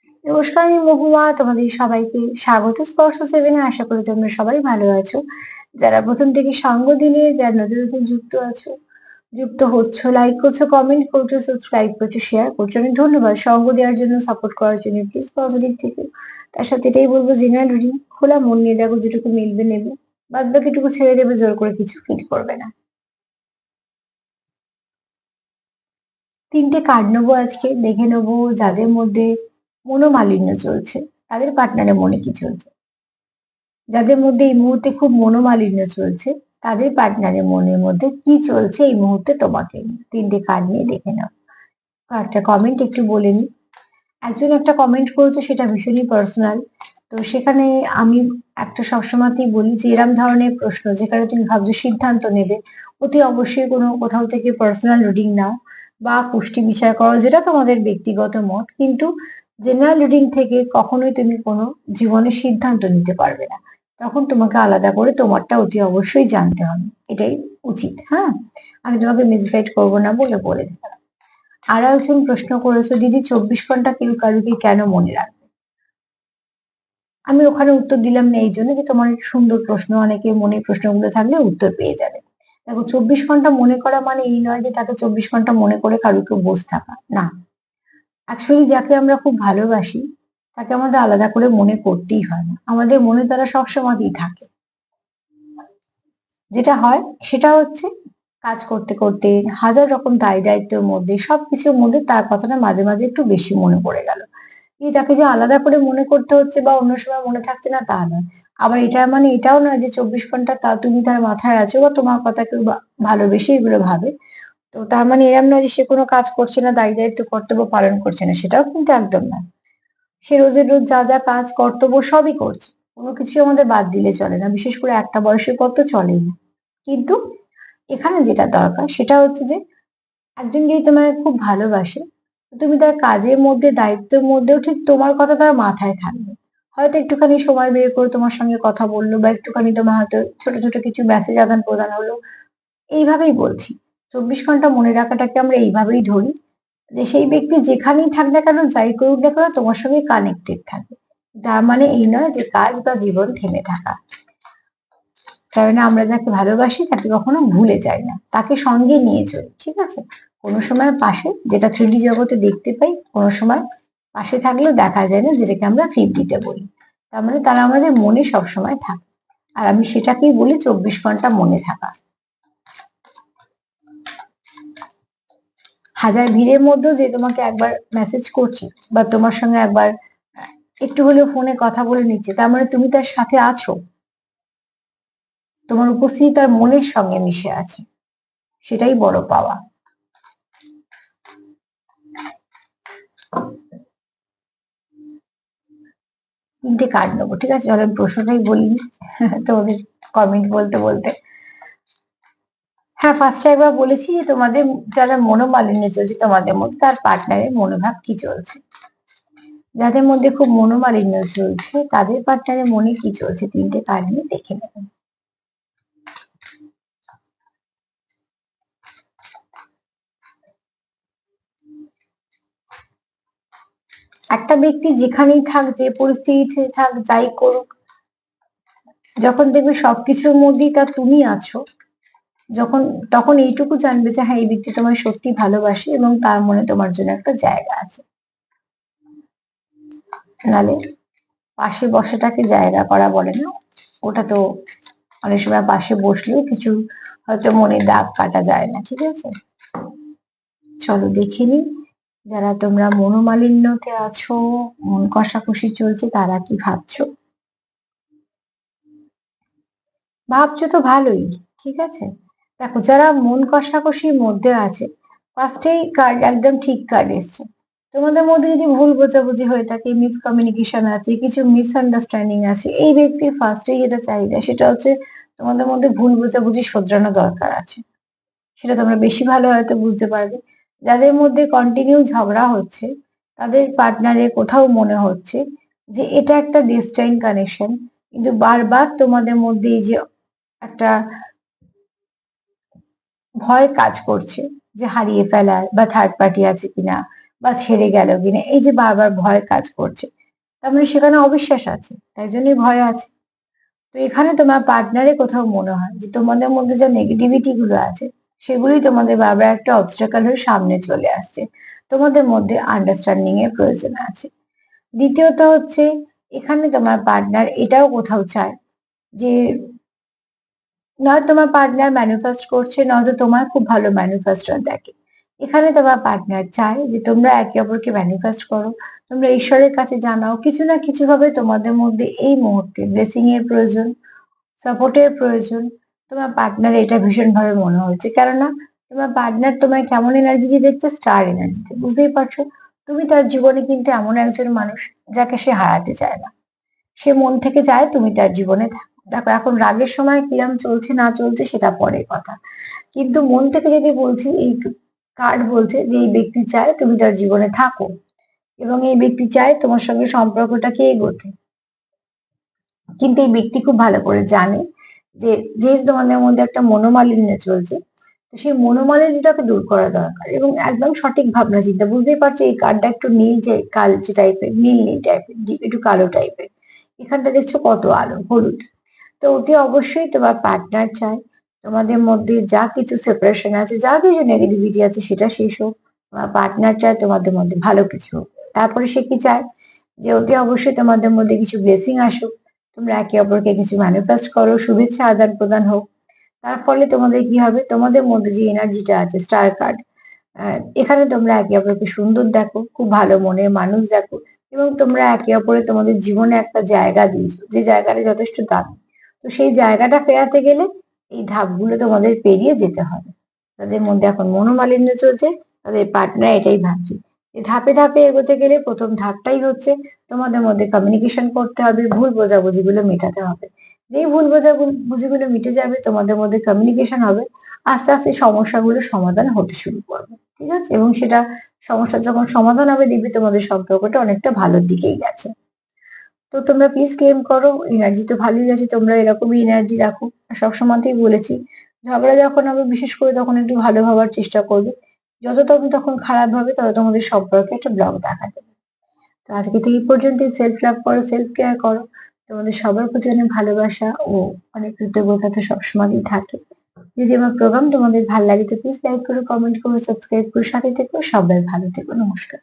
নমস্কার, আমি মহুয়া। তোমাদের সবাইকে স্বাগত স্পর্শ সেভেনে। আশা করি তোমরা সবাই ভালো আছো। যারা প্রথম থেকে সঙ্গ দিলে, যারা নতুন নতুন যুক্ত আছো, যুক্ত হচ্ছ, লাইক করছো, কমেন্ট করছো, সাবস্ক্রাইব করছো, শেয়ার করছো, অনেক ধন্যবাদ। সঙ্গ দেওয়ার জন্য, সাপোর্ট করার জন্য। প্লিজ পজিটিভ থেকে। তার সাথে এটাই বলবো, জেনারেল রিডিং খোলা মন নিয়ে দেখো, যেটুকু মিলবে নেবে, বাদ বাকিটুকু ছেড়ে দেবে, জোর করে কিছু ফিল করবে না। তিনটে কার্ড নেবো আজকে, দেখে নেবো যাদের মধ্যে মনোমালিন্য চলছে, তাদের পার্টনারের মনে কি চলছে। যাদের মধ্যে এই মুহূর্তে খুব মনোমালিন্য চলছে, তাদের পার্টনারের মনের মধ্যে কি চলছে এই মুহূর্তে তোমাকে নিয়ে। তিনটে কার্ড নিয়ে দেখে নাও। একটা কমেন্ট একটু বলে নিই। একজন একটা কমেন্ট করেছে, সেটা ভীষণই পার্সোনাল। তো সেখানে আমি একটা সবসময়তেই বলি যে এরম ধরনের প্রশ্ন যেখানে তুমি ভাবছো সিদ্ধান্ত নেবে, অতি অবশ্যই কোনো কোথাও থেকে পার্সোনাল রিডিং নাও বা পুষ্টি বিচার করো, যেটা তোমাদের ব্যক্তিগত মত। কিন্তু জেনারেল রিডিং থেকে কখনোই তুমি কোনো জীবনের সিদ্ধান্ত নিতে পারবে না। তখন তোমাকে আলাদা করে তোমারটা অতি অবশ্যই জানতে হবে, এটাই উচিত। হ্যাঁ, আমি তোমাকে মিসগাইড করবো না বলে বলে দিলাম। আরো একজন প্রশ্ন করেছো, দিদি 24 ঘন্টা কেউ কারুকে কেন মনে রাখবে। আমি ওখানে উত্তর দিলাম না এই জন্য যে তোমার একটা সুন্দর প্রশ্ন, অনেকের মনে প্রশ্নগুলো থাকলে উত্তর পেয়ে যাবে। দেখো, 24 ঘন্টা মনে করা মানে এই নয় যে তাকে 24 ঘন্টা মনে করে কারুকে বসে থাকা, না। অ্যাকচুয়ালি যাকে আমরা খুব ভালোবাসি, তাকে আমাদের আলাদা করে মনে করতেই হয় না, আমাদের মনে তারা সবসময়ই থাকে। যেটা হয় সেটা হচ্ছে, কাজ করতে করতে হাজার রকম দায় দায়িত্বের মধ্যে, সবকিছুর মধ্যে তার কথাটা মাঝে মাঝে একটু বেশি মনে পড়ে গেল। এটাকে যে আলাদা করে মনে করতে হচ্ছে বা অন্য সময় মনে থাকছে না, তা নয়। আবার এটা মানে এটাও নয় যে 24 ঘন্টা তা তুমি তার মাথায় আছো বা তোমার কথা কেউ ভালোবেসে এগুলো ভাবে। তো তার মানে এরম নয় যে সে কোনো কাজ করছে না, দায় দায়িত্ব কর্তব্য পালন করছে না, সেটাও কিন্তু একদম না। সে রোজের রোজ যা যা কাজ কর্তব্য সবই করছে, কোনো কিছু আমাদের বাদ দিলে চলে না, বিশেষ করে একটা বয়সের পর তো চলেই না। কিন্তু এখানে যেটা দরকার সেটা হচ্ছে যে, একজন যদি তোমায় খুব ভালোবাসে, তুমি তার কাজের মধ্যে, দায়িত্বের মধ্যেও ঠিক তোমার কথা তার মাথায় থাকবে। হয়তো একটুখানি সময় বের করে তোমার সঙ্গে কথা বললো, বা একটুখানি তোমার হয়তো ছোট ছোট কিছু মেসেজ আদান প্রদান হলো। এইভাবেই বলছি, 24 ঘন্টা মনে রাখাটাকে আমরা এইভাবেই ধরি যে সেই ব্যক্তি যেখানেই থাক না কেন, যাই করুক না কেন, তোমার সঙ্গে কানেক্টেড থাকে। তার মানে এই নয় যে কাজ বা জীবন থেমে থাকা। কারণ আমরা যাকে ভালোবাসি তাকে কখনো ভুলে যাই না, তাকে সঙ্গে নিয়ে চলি, ঠিক আছে। কোনো সময় পাশে, যেটা 3D জগতে দেখতে পাই, কোনো সময় পাশে থাকলেও দেখা যায় না, যেটাকে আমরা 5Dতে বলি। তার মানে তারা আমাদের মনে সবসময় থাকে। আর আমি সেটাকেই বলি 24 ঘন্টা মনে থাকা। হাজার ভিড়ের মধ্যেও যে তোমাকে একবার মেসেজ করছে বা তোমার সঙ্গে একবার একটু হলেও ফোনে কথা বলে নিচ্ছে, তার মানে তুমি তার সাথে আছো, তোমার উপস্থিতি তার মনের সঙ্গে মিশে আছে। সেটাই বড় পাওয়া। তিনটে কার্ড নেবো, ঠিক আছে। চলো আমি প্রশ্নটাই বলিনি তোমাদের কমেন্ট বলতে বলতে। হ্যাঁ, ফার্স্টে একবার বলেছি যে তোমাদের যারা মনোমালিন্য চলছে তোমাদের মধ্যে, তার পার্টনারের মনোভাব কি চলছে। যাদের মধ্যে খুব মনোমালিন্য চলছে, তাদের পার্টনারের মনে কি চলছে, তিনটে কার্ড নিয়ে দেখে নেবেন। একটা ব্যক্তি যেখানেই থাক, যে পরিস্থিতিতে থাক, যাই করুক, যখন দেখবে সবকিছুর মধ্যেই তার তুমি আছো, যখন তখন এইটুকু জানবে যে হ্যাঁ, এই ব্যক্তি তোমার সত্যি ভালোবাসে এবং তার মনে তোমার জন্য একটা জায়গা আছে। নালে পাশে বসাটাকে জায়গা করা বলে না, ওটা তো অনেক সময় পাশে বসলেও কিছু হয়তো মনে দাগ কাটা যায় না, ঠিক আছে। চলো দেখে নি, যারা তোমরা মনোমালিন্যতে আছো, মন কষাকষি চলছে, তারা কি ভাবছো। ভাবছো তো ভালোই, ঠিক আছে। দেখো, যারা মন কষাকষির মধ্যে আছে, ফার্স্টেই কার্ড একদম ঠিক কার্ড এসছে। তোমাদের মধ্যে যদি ভুল বোঝাবুঝি হয়ে থাকে, মিসকমিউনিকেশন আছে, কিছু মিসআন্ডারস্ট্যান্ডিং আছে, এই ব্যক্তির ফার্স্টেই যেটা চাহিদা সেটা হচ্ছে তোমাদের মধ্যে ভুল বোঝাবুঝি শোধরানো দরকার আছে। সেটা তোমরা বেশি ভালো হয়তো বুঝতে পারবে। যাদের মধ্যে কন্টিনিউ ঝগড়া হচ্ছে, তাদের পার্টনারে কোথাও মনে হচ্ছে যে এটা একটা ডেস্টাইন কানেকশন, কিন্তু বারবার তোমাদের মধ্যে এই যে একটা ভয় কাজ করছে যে হারিয়ে ফেলার, বা থার্ড পার্টি আছে কিনা, বা ছেড়ে গেল কিনা, এই যে বারবার ভয় কাজ করছে, তার মানে সেখানে অবিশ্বাস আছে, তাই জন্যই ভয় আছে। তো এখানে তোমার পার্টনারে কোথাও মনে হয় যে তোমাদের মধ্যে যে নেগেটিভিটি গুলো আছে সেগুলি তোমাদের বারবার একটা অবস্টাকল হয়ে সামনে চলে আসছে, তোমাদের মধ্যে আন্ডারস্ট্যান্ডিং এর প্রয়োজন আছে। দ্বিতীয়ত হচ্ছে, এখানে তোমার পার্টনার এটাও কোথাও চায় যে নয় তোমার পার্টনার ম্যানিফেস্ট করছে, নয়তো তোমার খুব ভালো ম্যানিফেস্টার দেখে। এখানে তোমার পার্টনার চায় যে তোমরা একে অপরকে ম্যানিফেস্ট করো, তোমরা ঈশ্বরের কাছে জানাও, কিছু না কিছু ভাবে তোমাদের মধ্যে এই মুহূর্তে ব্লেসিং এর প্রয়োজন, সাপোর্টের প্রয়োজন। তোমার পার্টনার এটা ভীষণ ভাবে মনে হচ্ছে, কেননা তোমার পার্টনার তোমায় কেমন এনার্জিতে দেখছে, স্টার এনার্জিতে, বুঝতেই পারছো। তুমি তার জীবনে কিন্তু এমন একজন মানুষ যাকে সে হারাতে চায় না, সে মন থেকে চায় তুমি তার জীবনে থাকো। দেখো এখন রাগের সময় কিরম চলছে না চলছে সেটা পরের কথা, কিন্তু মন থেকে যদি বলছি, এই কার্ড বলছে যে এই ব্যক্তি চায় তুমি তার জীবনে থাকো, এবং এই ব্যক্তি চায় তোমার সঙ্গে সম্পর্কটাকে এগোতে। কিন্তু এই ব্যক্তি খুব ভালো করে জানে যে যেহেতু তোমাদের মধ্যে একটা মনোমালিন্য চলছে, তো সেই মনোমালিন্যটাকে দূর করা দরকার, এবং একদম সঠিক ভাবনা চিন্তা। বুঝতেই পারছো এই কার্ডটা একটু নীল, যে কালচে টাইপের, নীল নীল টাইপের, একটু কালো টাইপের, এখানটা দেখছো কত আলো, হলুদ। তো অতি অবশ্যই তোমার পার্টনার চায় তোমাদের মধ্যে যা কিছু সেপারেশন আছে, যা কিছু নেগেটিভিটি আছে সেটা শেষ হোক। তোমার পার্টনার চায় তোমাদের মধ্যে ভালো কিছু হোক। তারপরে সে কি চায়, যে অতি অবশ্যই তোমাদের মধ্যে কিছু ব্লেসিং আসুক, তোমরা একে অপরকে কিছু ম্যানিফেস্ট করো, শুভেচ্ছা আদান প্রদান হোক। তার ফলে তোমাদের কি হবে, তোমাদের মধ্যে যে এনার্জিটা আছে, স্টার কার্ড, এখানে তোমরা একে অপরকে সুন্দর দেখো, খুব ভালো মনের মানুষ দেখো, এবং তোমরা একে অপরের তোমাদের জীবনে একটা জায়গা দিয়েছো, যে জায়গাটা যথেষ্ট দামি। তো সেই জায়গাটা ফেরাতে গেলে এই ধাপগুলো তোমাদের পেরিয়ে যেতে হবে। তাদের মধ্যে এখন মনোমালিন্য চলছে, তাদের পার্টনার এটাই ভাবছে যে ধাপে ধাপে এগোতে গেলে প্রথম ধাপটাই হচ্ছে তোমাদের মধ্যে কমিউনিকেশন করতে হবে, ভুল বোঝাবুঝিগুলো মেটাতে হবে। যেই ভুল বোঝাবুঝিগুলো মিটে যাবে, তোমাদের মধ্যে কমিউনিকেশন হবে, আস্তে আস্তে সমস্যাগুলো সমাধান হতে শুরু করবে। ঠিক আছে, এবং সেটা সমস্যা যখন সমাধান হবে দেখবে তোমাদের সম্পর্কটা অনেকটা ভালোর দিকেই গেছে। তো তোমরা প্লিজ ক্লেম করো, এনার্জি তো ভালোই আছে, তোমরা এরকমই এনার্জি রাখো। আর সবসময়তেই বলেছি, ঝগড়া যখন হবে বিশেষ করে তখন একটু ভালো ভাবার চেষ্টা করবে। যত তুমি তখন খারাপ ভাবে তত তোমাদের সম্পর্কে একটা ব্লক দেখা দেবে। তো আজকে তো এই পর্যন্ত, সেলফ লাভ করো, সেলফ কেয়ার করো। তোমাদের সবার প্রতি অনেক ভালোবাসা ও অনেক কৃতজ্ঞতা তো সবসময়ই থাকে। যদি আমার প্রোগ্রাম তোমাদের ভালো লাগে তো প্লিজ লাইক করো, কমেন্ট করো, সাবস্ক্রাইব করো, সাথে থেকো। সবাই ভালো থেকো, নমস্কার।